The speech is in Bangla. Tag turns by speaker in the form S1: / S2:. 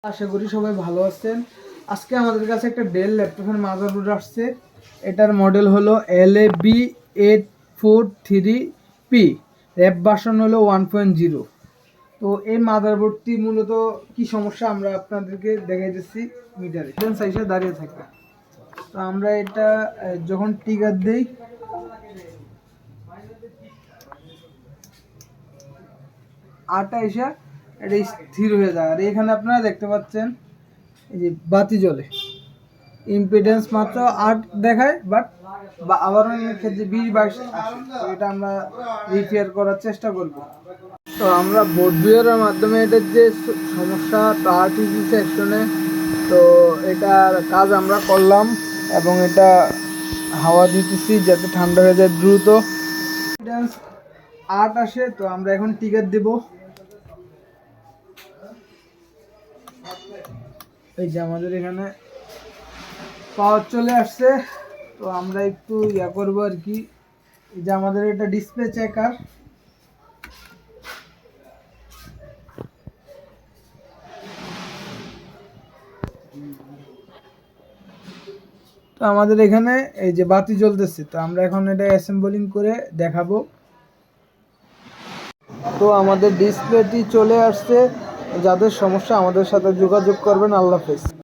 S1: আশা করি সবাই ভালো আছেন। আজকে আমাদের কাছে একটা ডেল ল্যাপটপের মাদারবোর্ড আসছে। এটার মডেল হলো LAB843P, র্যাপ ভার্সন হলো 1.0। তো এই মাদারবোর্ডটি মূলত কি সমস্যা আমরা আপনাদেরকে দেখাইতেছি। মিটারে সাইজে দাঁড়িয়ে থাকে। তো আমরা এটা যখন ট্রিগার দেই, আটা এসে এটা স্থির হয়ে যায়। আর এখানে আপনারা দেখতে পাচ্ছেন এই যে বাতি জ্বলে, ইম্পিডেন্স মাত্র 8 দেখায়, বাট আবারও ক্ষেত্রে 20-22 আসে। তো এটা আমরা রিপেয়ার করার চেষ্টা করব। তো আমরা বোর্ড বিয়ারের মাধ্যমে এটার যে সমস্যা তা টিভি সেকশনে, তো এটার কাজ আমরা করলাম এবং এটা হাওয়া দিতেছি যাতে ঠান্ডা হয়ে যায় দ্রুত। ইম্পিডেন্স 8 আসে। তো আমরা এখন টিকার দেব। এই যে আমাদের এখানে পাওয়ার চলে আসছে। তো আমরা একটু ইয়া করবো আর কি। এই যে আমাদের এটা ডিসপ্লে চেকার। তো আমাদের এখানে এই যে বাতি জ্বলতেছে। তো আমরা এখন এটা অ্যাসেম্বলিং করে দেখাবো। তো আমাদের ডিসপ্লেটি চলে আসছে। যাদের সমস্যা আমাদের সাথে যোগাযোগ করবেন। আল্লাহ হাফেজ।